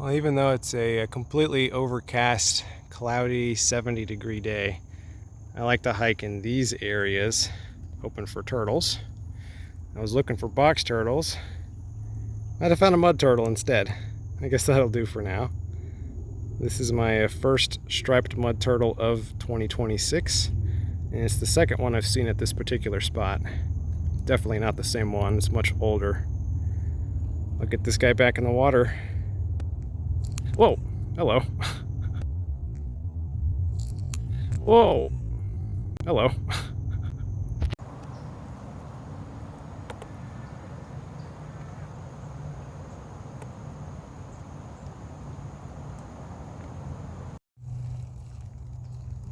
Well, even though it's a completely overcast, cloudy, 70-degree day, I like to hike in these areas, hoping for turtles. I was looking for box turtles. I'd have found a mud turtle instead. I guess that'll do for now. This is my first striped mud turtle of 2026, and it's the second one I've seen at this particular spot. Definitely not the same one, it's much older. I'll get this guy back in the water. Whoa, hello. Whoa, hello.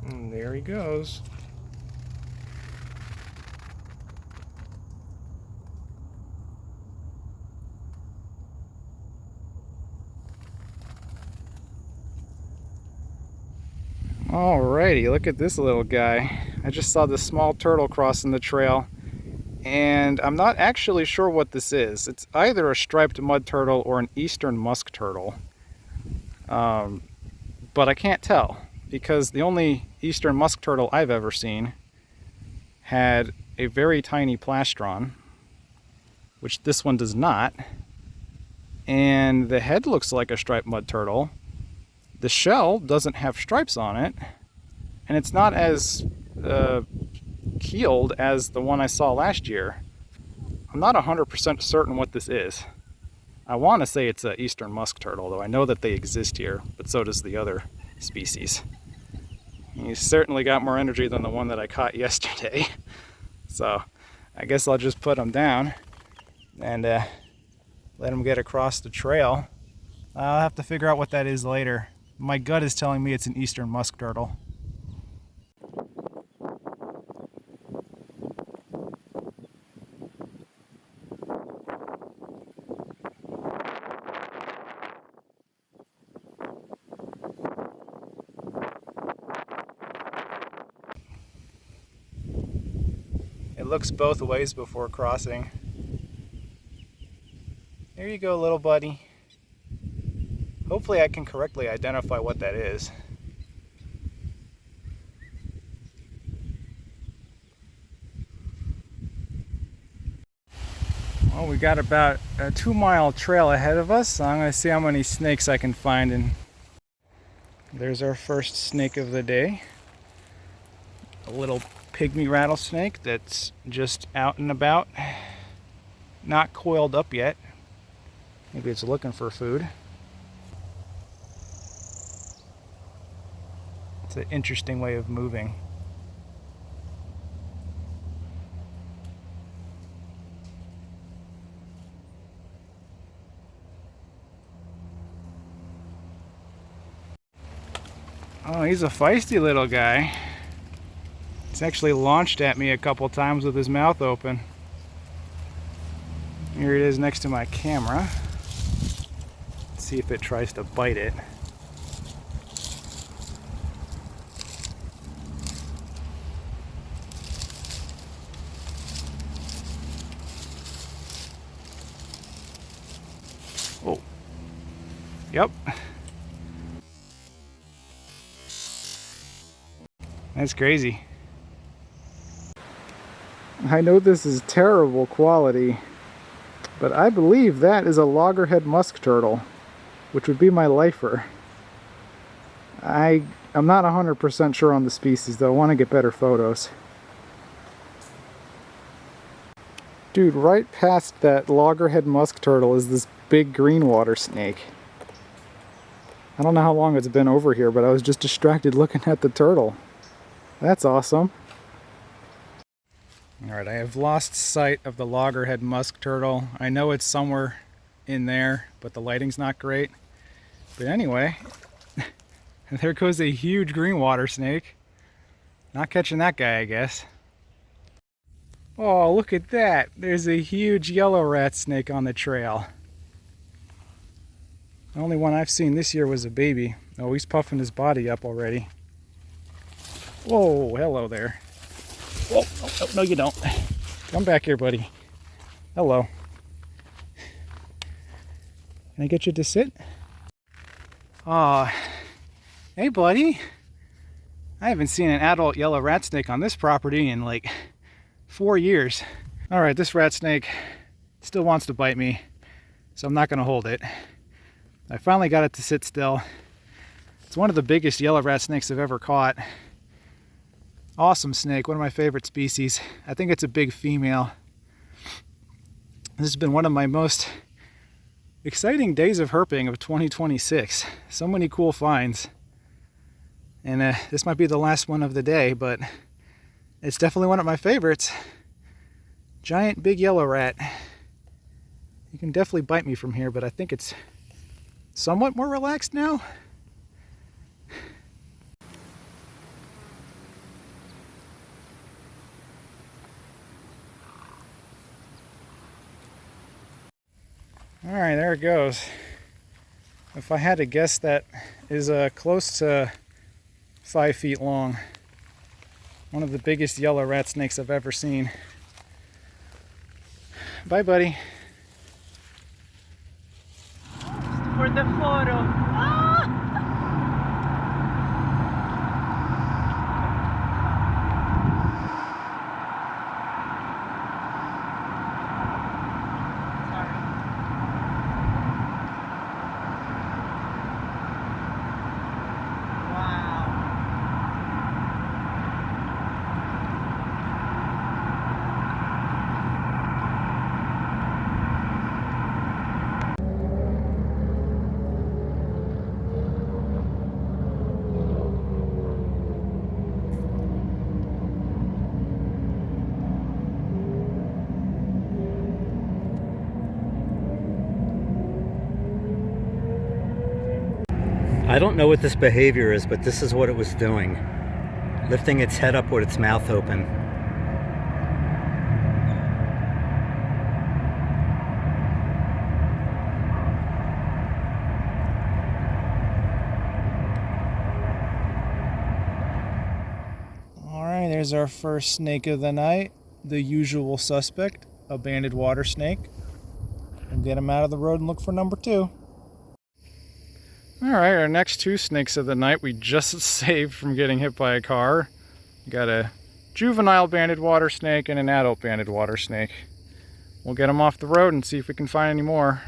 And there he goes. Alrighty, look at this little guy. I just saw this small turtle crossing the trail, and I'm not actually sure what this is. It's either a striped mud turtle or an eastern musk turtle. But I can't tell, because the only eastern musk turtle I've ever seen had a very tiny plastron, which this one does not. And the head looks like a striped mud turtle. The shell doesn't have stripes on it, and it's not as keeled as the one I saw last year. I'm not 100% certain what this is. I want to say it's an eastern musk turtle, though I know that they exist here, but so does the other species. He's certainly got more energy than the one that I caught yesterday. So I guess I'll just put him down and let him get across the trail. I'll have to figure out what that is later. My gut is telling me it's an eastern musk turtle. It looks both ways before crossing. There you go, little buddy. Hopefully I can correctly identify what that is. Well, we got about a 2-mile trail ahead of us, so I'm going to see how many snakes I can find. And there's our first snake of the day. A little pygmy rattlesnake that's just out and about. Not coiled up yet. Maybe it's looking for food. It's an interesting way of moving. Oh, he's a feisty little guy. He's actually launched at me a couple times with his mouth open. Here it is next to my camera. Let's see if it tries to bite it. Oh, yep. That's crazy. I know this is terrible quality, but I believe that is a loggerhead musk turtle, which would be my lifer. I'm not 100% sure on the species, though. I want to get better photos. Dude, right past that loggerhead musk turtle is this big green water snake. I don't know how long it's been over here, but I was just distracted looking at the turtle. That's awesome. Alright, I have lost sight of the loggerhead musk turtle. I know it's somewhere in there, but the lighting's not great. But anyway, there goes a huge green water snake. Not catching that guy, I guess. Oh, look at that. There's a huge yellow rat snake on the trail. The only one I've seen this year was a baby. Oh, he's puffing his body up already. Whoa, hello there. Whoa, oh, no you don't. Come back here, buddy. Hello. Can I get you to sit? Oh, hey buddy. I haven't seen an adult yellow rat snake on this property in like 4 years. All right, this rat snake still wants to bite me, so I'm not gonna hold it. I finally got it to sit still. It's one of the biggest yellow rat snakes I've ever caught. Awesome snake, one of my favorite species. I think it's a big female. This has been one of my most exciting days of herping of 2026. So many cool finds. And this might be the last one of the day, but it's definitely one of my favorites. Giant big yellow rat. You can definitely bite me from here, but I think it's somewhat more relaxed now. All right, there it goes. If I had to guess, that is close to 5 feet long. One of the biggest yellow rat snakes I've ever seen. Bye, buddy. For the photo. Ah! I don't know what this behavior is, but this is what it was doing. Lifting its head up with its mouth open. All right, there's our first snake of the night. The usual suspect, a banded water snake. We'll get him out of the road and look for number 2. All right, our next 2 snakes of the night we just saved from getting hit by a car. We got a juvenile banded water snake and an adult banded water snake. We'll get them off the road and see if we can find any more.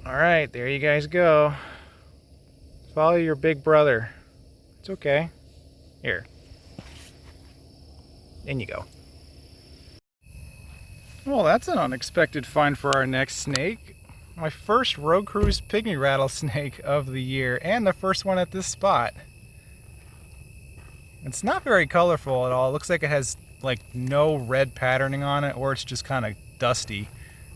All right, there you guys go. Follow your big brother. It's okay. Here. In you go. Well, that's an unexpected find for our next snake. My first road cruise pygmy rattlesnake of the year, and the first one at this spot. It's not very colorful at all. It looks like it has like no red patterning on it, or it's just kind of dusty.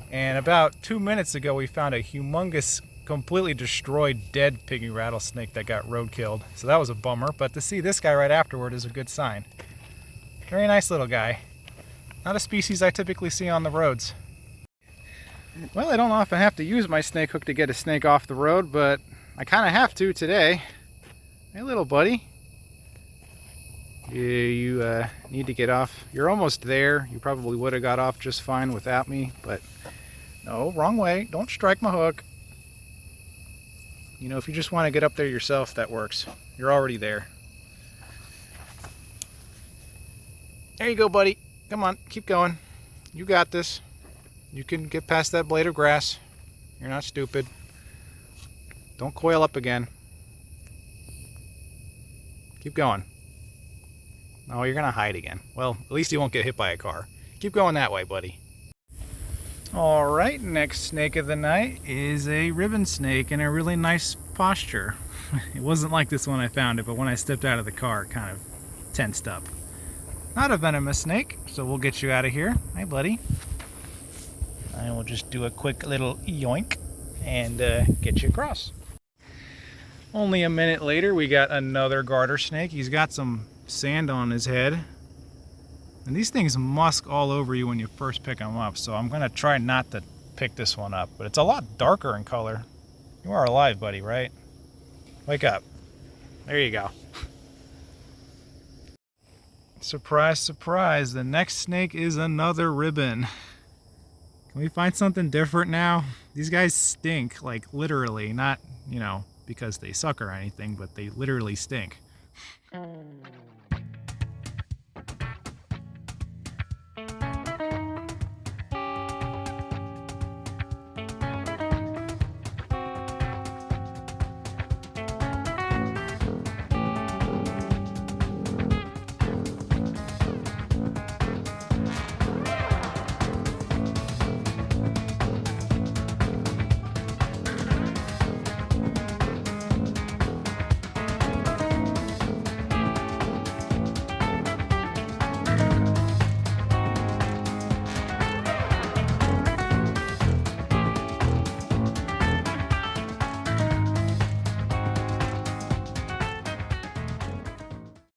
And about 2 minutes ago we found a humongous, completely destroyed, dead pygmy rattlesnake that got road killed. So that was a bummer, but to see this guy right afterward is a good sign. Very nice little guy. Not a species I typically see on the roads. Well, I don't often have to use my snake hook to get a snake off the road, but I kind of have to today. Hey, little buddy. You need to get off. You're almost there. You probably would have got off just fine without me, but no, wrong way. Don't strike my hook. You know, if you just want to get up there yourself, that works. You're already there. There you go, buddy. Come on, keep going. You got this. You can get past that blade of grass. You're not stupid. Don't coil up again. Keep going. Oh, you're gonna hide again. Well, at least you won't get hit by a car. Keep going that way, buddy. Alright, next snake of the night is a ribbon snake in a really nice posture. It wasn't like this when I found it, but when I stepped out of the car, it kind of tensed up. Not a venomous snake, so we'll get you out of here. Hey, buddy. And we'll just do a quick little yoink and get you across. Only a minute later, we got another garter snake. He's got some sand on his head. And these things musk all over you when you first pick them up, so I'm going to try not to pick this one up. But it's a lot darker in color. You are alive, buddy, right? Wake up. There you go. Surprise, surprise. The next snake is another ribbon. Can we find something different now? These guys stink, like literally, not, you know, because they suck or anything, but they literally stink.